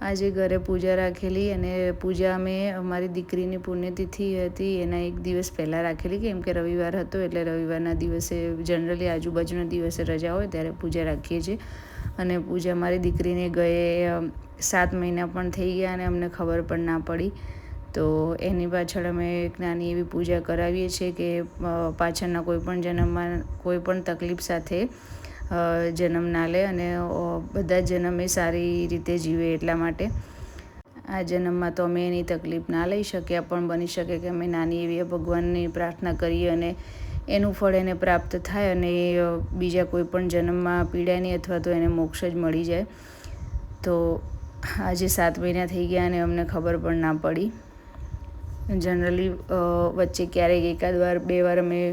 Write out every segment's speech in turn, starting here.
આજે ઘરે પૂજા રાખેલી અને પૂજા અમે અમારી દીકરીની પુણ્યતિથિ હતી એના એક દિવસ પહેલાં રાખેલી, કેમ કે રવિવાર હતો એટલે રવિવારના દિવસે જનરલી આજુબાજુના દિવસે રજા હોય ત્યારે પૂજા રાખીએ છીએ. અને પૂજા મારી દીકરીને ગયે 7 મહિના પણ થઈ ગયા અને અમને ખબર પણ ના પડી. તો એની પાછળ અમે એક નાની એવી પૂજા કરાવીએ છીએ કે પાછળના કોઈપણ જન્મમાં કોઈપણ તકલીફ સાથે જન્મ ના લે અને બધા જન્મ એ સારી રીતે જીવે એટલા માટે. આ જન્મમાં તો અમે એની તકલીફ ના લઈ શક્યા, પણ બની શકે કે અમે નાની એવી ભગવાનની પ્રાર્થના કરીએ અને એનું ફળ એને પ્રાપ્ત થાય અને બીજા કોઈ પણ જન્મમાં પીડાય નહીં અથવા તો એને મોક્ષ જ મળી જાય. તો આજે 7 મહિના થઈ ગયા અને અમને ખબર પણ ના પડી. જનરલી વચ્ચે ક્યારેક એકાદ વાર 2 વાર અમે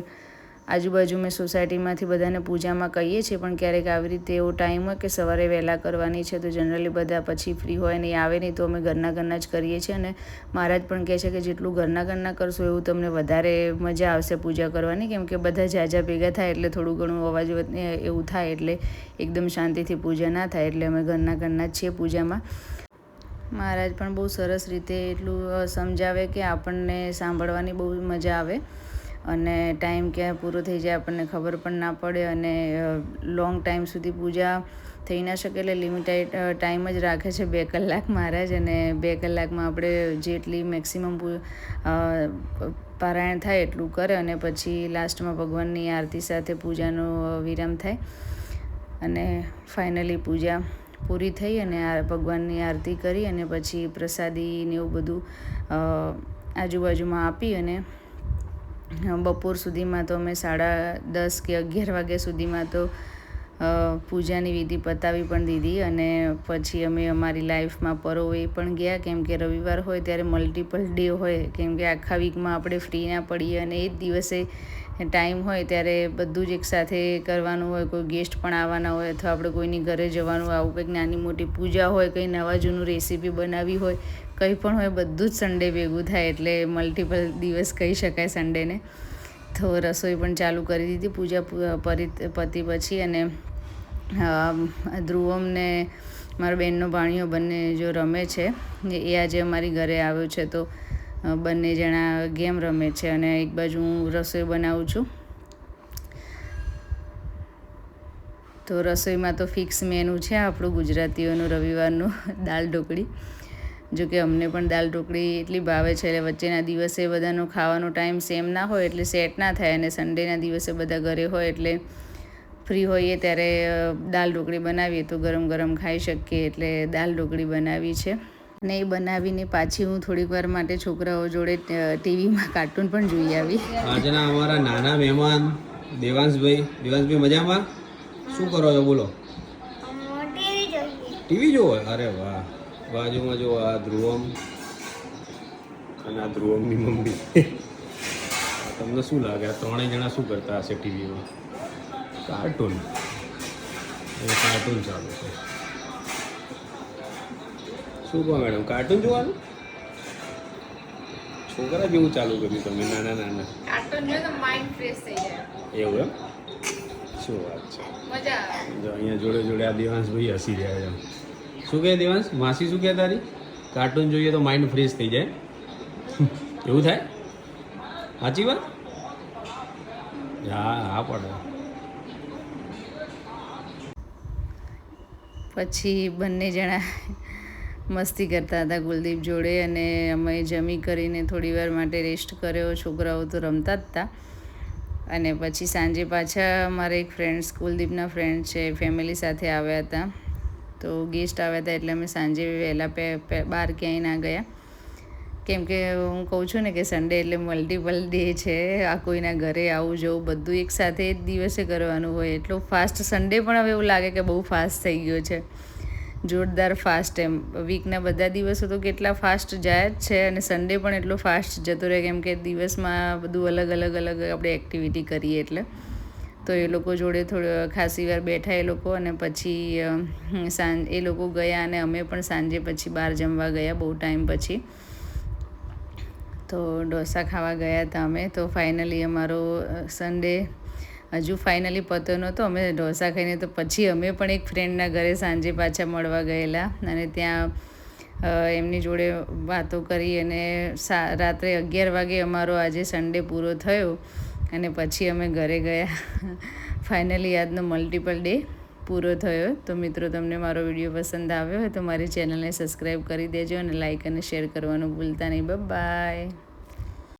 આજુબાજુ સોસાયટીમાંથી બધાને પૂજામાં કહીએ છીએ, પણ ક્યારેક આવી રીતે એવો ટાઈમ હોય કે સવારે વહેલા કરવાની છે તો જનરલી બધા પછી ફ્રી હોય ને આવે નહીં, તો અમે ઘરના જ કરીએ છીએ. અને મહારાજ પણ કહે છે કે જેટલું ઘરના કરશો એવું તમને વધારે મજા આવશે પૂજા કરવાની, કેમ કે બધા ઝાઝા ભેગા થાય એટલે થોડું ઘણું અવાજ એવું થાય એટલે એકદમ શાંતિથી પૂજા ના થાય, એટલે અમે ઘરના જ છીએ પૂજામાં. મહારાજ પણ બહુ સરસ રીતે એટલું સમજાવે કે આપણને સાંભળવાની બહુ મજા આવે અને ટાઈમ ક્યાં પૂરો થઈ જાય આપણને ખબર પણ ના પડે. અને લોંગ ટાઈમ સુધી પૂજા થઈ ના શકે એટલે લિમિટેડ ટાઈમ જ રાખે છે, 2 કલાક મહારાજ. અને 2 કલાકમાં આપણે જેટલી મેક્સિમમ પારાયણ થાય એટલું કરે અને પછી લાસ્ટમાં ભગવાનની આરતી સાથે પૂજાનો વિરામ થાય. અને ફાઇનલી પૂજા પૂરી થઈ અને ભગવાનની આરતી કરી અને પછી પ્રસાદીને એવું બધું આજુબાજુમાં આપી અને બપોર સુધીમાં તો અમે 10:30 કે 11 વાગ્યા સુધીમાં તો પૂજાની વિધિ પતાવી પણ દીધી. અને પછી અમે અમારી લાઈફમાં પરોવે પણ ગયા, કેમ કે રવિવાર હોય ત્યારે મલ્ટિપલ ડે હોય, કેમ કે આખા વીકમાં આપણે ફ્રી ના પડીએ અને એ જ દિવસે ટાઈમ હોય ત્યારે બધું જ એકસાથે કરવાનું હોય. કોઈ ગેસ્ટ પણ આવવાના હોય અથવા આપણે કોઈની ઘરે જવાનું, આવું કંઈક નાની મોટી પૂજા હોય, કંઈ નવા જૂનું રેસીપી બનાવવી હોય, કંઈ પણ હોય, બધું જ સન્ડે ભેગું થાય એટલે મલ્ટિપલ દિવસ કહી શકાય સન્ડેને. તો રસોઈ પણ ચાલુ કરી દીધી પૂજા પતી પછી. અને ધ્રુવમને મારા બહેનનો ભાણિયો બંને જો રમે છે, એ આજે અમારી ઘરે આવ્યો છે તો બંને જણા ગેમ રમે છે અને એક બાજુ હું રસોઈ બનાવું છું. તો રસોઈમાં તો ફિક્સ મેનુ છે આપણું ગુજરાતીઓનું રવિવારનું દાળ ઢોકળી. જો કે અમને પણ દાળ ઢોકળી એટલી ભાવે છે એટલે વચ્ચેના દિવસે બધાનો ખાવાનો ટાઈમ સેમ ના હોય એટલે સેટ ના થાય. અને સન્ડેના દિવસે બધા ઘરે હોય એટલે ફ્રી હોઈએ ત્યારે દાળ ઢોકળી બનાવીએ તો ગરમ ગરમ ખાઈ શકીએ, એટલે દાળ ઢોકળી બનાવી છે. અને એ બનાવીને પાછી હું થોડીક વાર માટે છોકરાઓ જોડે ટીવીમાં કાર્ટૂન પણ જોઈ આવી. આજના અમારા નાના મહેમાન દેવાંશભાઈ મજામાં? શું કરો છો બોલો? ટીવી જોવો? અરે વાહ. બાજુમાં જો આ ધ્રુવમ અને આ ધ્રુવમની મમ્મી. તમને શું લાગે આ 3 જણા શું કરતા હશે ટીવીમાં? કાર્ટૂન ચાલુ છે. શું કહો મેડમ, કાર્ટૂન જોવાનું? છોકરા જેવું ચાલુ કર્યું તમે, નાના કાર્ટૂન જો તો માઇન્ડ ફ્રેશ થઈ જાય. એવું એમ? શું વાત છે, મજા આવે. જો અહીંયા જોડે આ દેવાંશભાઈ હસી રહ્યા છે. શું કહે દેવાંશ? માસી શું કહે તારી? કાર્ટૂન જોઈએ તો માઇન્ડ ફ્રેશ થઈ જાય, એવું થાય? સાચી વાત? હા પડે. પછી બંને જણા મસ્તી કરતા હતા કુલદીપ જોડે અને અમે જમી કરીને થોડી વાર માટે રેસ્ટ કર્યો. છોકરાઓ તો રમતા જ હતા. અને પછી સાંજે પાછા મારા એક ફ્રેન્ડ્સ, કુલદીપના ફ્રેન્ડ છે, ફેમિલી સાથે આવ્યા હતા. તો ગેસ્ટ આવ્યા હતા એટલે અમે સાંજે વહેલા બહાર ક્યાંય ના ગયા, કેમ કે હું કહું છું ને કે સન્ડે એટલે મલ્ટિપલ ડે છે. આ કોઈના ઘરે આવું જવું બધું એકસાથે જ દિવસે કરવાનું હોય. એટલો ફાસ્ટ સન્ડે પણ હવે એવું લાગે કે બહુ ફાસ્ટ થઈ ગયો છે, જોરદાર ફાસ્ટ. એમ વીકના બધા દિવસો તો કેટલા ફાસ્ટ જાય જ છે અને સન્ડે પણ એટલો ફાસ્ટ જતો રહે, કેમ કે દિવસમાં બધું અલગ આપણે એક્ટિવિટી કરીએ એટલે. તો એ લોકો જોડે ખાસી વાર બેઠા એ લોકો. અને પછી એ લોકો ગયા અને અમે પણ સાંજે પછી બહાર જમવા ગયા બહુ ટાઈમ પછી. તો ઢોસા ખાવા ગયા હતા અમે. તો ફાઇનલી અમારો સન્ડે હજુ ફાઇનલી પત્યો નહોતો. અમે ઢોસા ખાઈને તો પછી અમે પણ એક ફ્રેન્ડના ઘરે સાંજે પાછા મળવા ગયેલા અને ત્યાં એમની જોડે વાતો કરી અને રાત્રે 11 વાગે અમારો આજે સન્ડે પૂરો થયો અને પછી અમે ઘરે ગયા. ફાઇનલી આજનો મલ્ટિપલ ડે પૂરો થયો. તો મિત્રો, તમને મારો વિડીયો પસંદ આવ્યો હોય તો મારી ચેનલને સબસ્ક્રાઈબ કરી દેજો અને લાઇક અને શેર કરવાનું ભૂલતા નહીં. બાય.